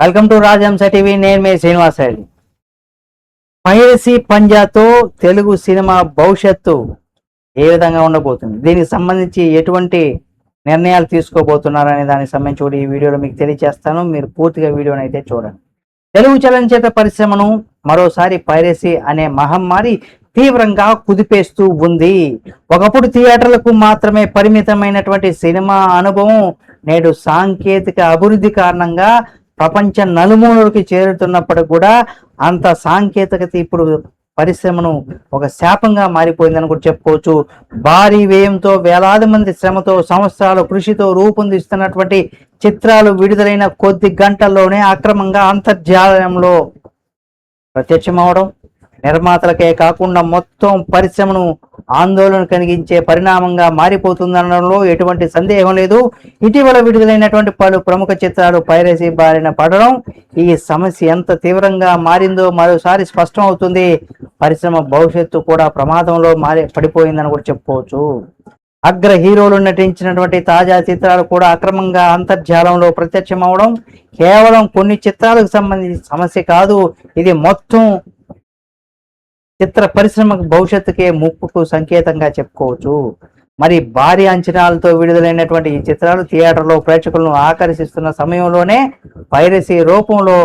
Welcome to Rajahamsa TV. నేను మీ Srinivasa Reddy. Piracy పంజాతో తెలుగు సినిమా భవిష్యత్తు ఏ విధంగా ఉండబోతుంది, దీనికి సంబంధించి ఎటువంటి నిర్ణయాలు తీసుకోబోతున్నారనే దానికి సంబంధించి కూడా ఈ వీడియోలో మీకు తెలియజేస్తాను. మీరు పూర్తిగా వీడియోని అయితే చూడండి. తెలుగు చలనచిత్ర పరిశ్రమను మరోసారి పైరసీ అనే మహమ్మారి తీవ్రంగా కుదిపేస్తూ ఉంది. ఒకప్పుడు థియేటర్లకు మాత్రమే పరిమితమైనటువంటి సినిమా అనుభవం నేడు సాంకేతిక అభివృద్ధి కారణంగా ప్రపంచ నలుమూలకి చేరుతున్నప్పుడు కూడా అంత సాంకేతికత ఇప్పుడు పరిశ్రమను ఒక శాపంగా మారిపోయిందని కూడా చెప్పుకోవచ్చు. భారీ వ్యయంతో వేలాది మంది శ్రమతో సంవత్సరాల కృషితో రూపొందిస్తున్నటువంటి చిత్రాలు విడుదలైన కొద్ది గంటల్లోనే అక్రమంగా అంతర్జాలంలో ప్రత్యక్షమవడం నిర్మాతలకే కాకుండా మొత్తం పరిశ్రమను ఆందోళన కలిగించే పరిణామంగా మారిపోతుందనడంలో ఎటువంటి సందేహం లేదు. ఇటీవల విడుదలైనటువంటి పలు ప్రముఖ చిత్రాలు పైరసీ బారిన పడడం ఈ సమస్య ఎంత తీవ్రంగా మారిందో మరోసారి స్పష్టం అవుతుంది. పరిశ్రమ భవిష్యత్తు కూడా ప్రమాదంలో పడిపోయిందని కూడా చెప్పుకోవచ్చు. అగ్ర హీరోలు నటించినటువంటి తాజా చిత్రాలు కూడా అక్రమంగా అంతర్జాలంలో ప్రత్యక్షమవడం కేవలం కొన్ని చిత్రాలకు సంబంధించిన సమస్య కాదు, ఇది మొత్తం చిత్ర పరిశ్రమకు భవిష్యత్తుకే ముప్పుకు సంకేతంగా చెప్పుకోవచ్చు. మరి భారీ అంచనాలతో విడుదలైనటువంటి ఈ చిత్రాలు థియేటర్లో ప్రేక్షకులను ఆకర్షిస్తున్న సమయంలోనే పైరసీ రూపంలో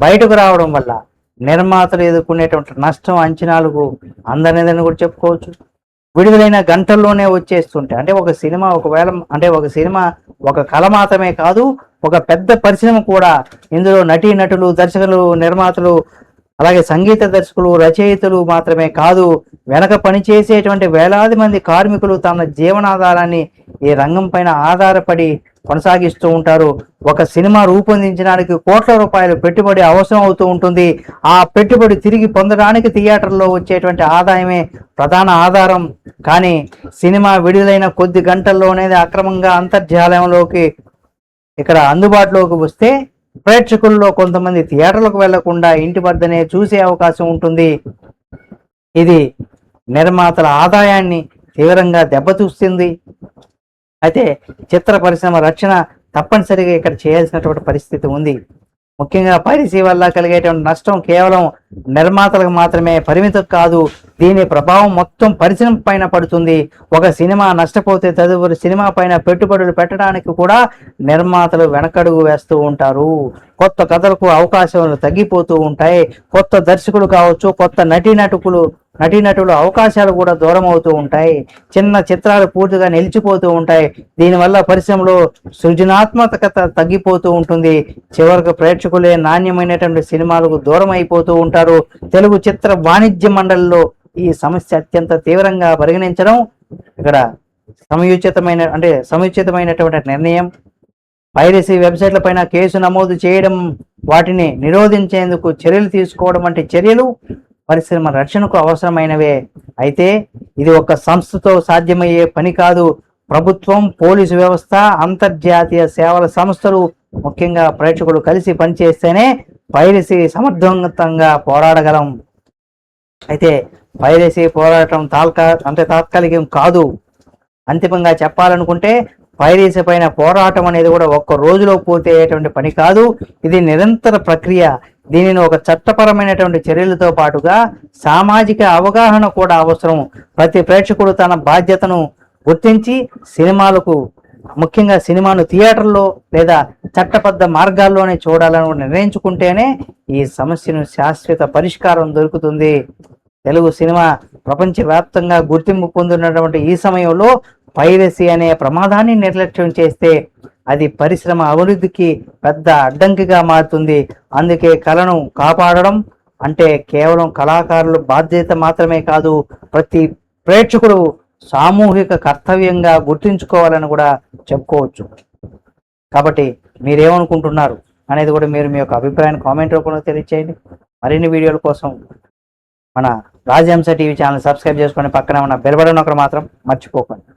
బయటకు రావడం వల్ల నిర్మాతలు ఎదుర్కొనేటువంటి నష్టం అంచనాలకు అందనేదని కూడా చెప్పుకోవచ్చు. విడుదలైన గంటల్లోనే వచ్చేస్తుంటే ఒక సినిమా ఒక కళ మాత్రమే కాదు, ఒక పెద్ద పరిశ్రమ కూడా. ఇందులో నటీనటులు, దర్శకులు, నిర్మాతలు, అలాగే సంగీత దర్శకులు, రచయితలు మాత్రమే కాదు, వెనక పనిచేసేటువంటి వేలాది మంది కార్మికులు తమ జీవనాధారాన్ని ఈ రంగం పైన ఆధారపడి కొనసాగిస్తూ ఉంటారు. ఒక సినిమా రూపొందించడానికి కోట్ల రూపాయలు పెట్టుబడి అవసరం అవుతూ ఉంటుంది. ఆ పెట్టుబడి తిరిగి పొందడానికి థియేటర్లో వచ్చేటువంటి ఆదాయమే ప్రధాన ఆధారం. కానీ సినిమా విడుదలైన కొద్ది గంటల్లోనే అక్రమంగా అంతర్జాలంలోకి ఇక్కడ అందుబాటులోకి వస్తే ప్రేక్షకుల్లో కొంతమంది థియేటర్లకు వెళ్లకుండా ఇంటి వద్దనే చూసే అవకాశం ఉంటుంది. ఇది నిర్మాతల ఆదాయాన్ని తీవ్రంగా దెబ్బతీస్తుంది. అయితే చిత్ర పరిశ్రమ రక్షణ తప్పనిసరిగా ఇక్కడ చేయాల్సినటువంటి పరిస్థితి ఉంది. ముఖ్యంగా పైరసీ వల్ల కలిగేటువంటి నష్టం కేవలం నిర్మాతలకు మాత్రమే పరిమితం కాదు, దీని ప్రభావం మొత్తం పరిశ్రమ పైన పడుతుంది. ఒక సినిమా నష్టపోతే తదుపరి సినిమా పైన పెట్టుబడులు పెట్టడానికి కూడా నిర్మాతలు వెనకడుగు వేస్తూ ఉంటారు. కొత్త కథలకు అవకాశాలు తగ్గిపోతూ ఉంటాయి. కొత్త దర్శకులు కావచ్చు, కొత్త నటీనటులు అవకాశాలు కూడా దూరం అవుతూ ఉంటాయి. చిన్న చిత్రాలు పూర్తిగా నిలిచిపోతూ ఉంటాయి. దీనివల్ల పరిశ్రమలో సృజనాత్మకత తగ్గిపోతూ ఉంటుంది. చివరికి ప్రేక్షకులే నాణ్యమైనటువంటి సినిమాలకు దూరం అయిపోతూ ఉంటారు. తెలుగు చిత్ర వాణిజ్య మండలిలో ఈ సమస్య అత్యంత తీవ్రంగా పరిగణించడం ఇక్కడ సముచితమైనటువంటి నిర్ణయం. పైరసీ వెబ్సైట్ల పైన కేసు నమోదు చేయడం, వాటిని నిరోధించేందుకు చర్యలు తీసుకోవడం వంటి చర్యలు పరిశ్రమ రక్షణకు అవసరమైనవే. అయితే ఇది ఒక సంస్థతో సాధ్యమయ్యే పని కాదు. ప్రభుత్వం, పోలీసు వ్యవస్థ, అంతర్జాతీయ సేవల సంస్థలు, ముఖ్యంగా ప్రేక్షకులు కలిసి పనిచేస్తేనే పైరసీ సమర్థవంతంగా పోరాడగలం. అయితే పైరసీ పోరాటం తాత్కాలికం కాదు. అంతిమంగా చెప్పాలనుకుంటే పైరసీ పైన పోరాటం అనేది కూడా ఒక్క రోజులో పూర్తయ్యేటువంటి పని కాదు, ఇది నిరంతర ప్రక్రియ. దీనిని ఒక చట్టపరమైనటువంటి చర్యలతో పాటుగా సామాజిక అవగాహన కూడా అవసరం. ప్రతి ప్రేక్షకుడు తన బాధ్యతను గుర్తించి ముఖ్యంగా సినిమాను థియేటర్లో లేదా చట్టబద్ధ మార్గాల్లోనే చూడాలని నిర్ణయించుకుంటేనే ఈ సమస్యను శాశ్వత పరిష్కారం దొరుకుతుంది. తెలుగు సినిమా ప్రపంచవ్యాప్తంగా గుర్తింపు పొందినటువంటి ఈ సమయంలో పైరసీ అనే ప్రమాదాన్ని నిర్లక్ష్యం చేస్తే అది పరిశ్రమ అభివృద్ధికి పెద్ద అడ్డంకిగా మారుతుంది. అందుకే కళను కాపాడడం అంటే కేవలం కళాకారుల బాధ్యత మాత్రమే కాదు, ప్రతి ప్రేక్షకుడు సామూహిక కర్తవ్యంగా గుర్తుంచుకోవాలని కూడా చెప్పుకోవచ్చు. కాబట్టి మీరేమనుకుంటున్నారు అనేది కూడా మీరు మీ యొక్క అభిప్రాయాన్ని కామెంట్ రూపంలో తెలియచేయండి. మరిన్ని వీడియోల కోసం మన రాజహంస టీవీ ఛానల్ సబ్స్క్రైబ్ చేసుకొని పక్కనే ఉన్న బెల్ బటన్ ఒకటి మాత్రం మర్చిపోకండి.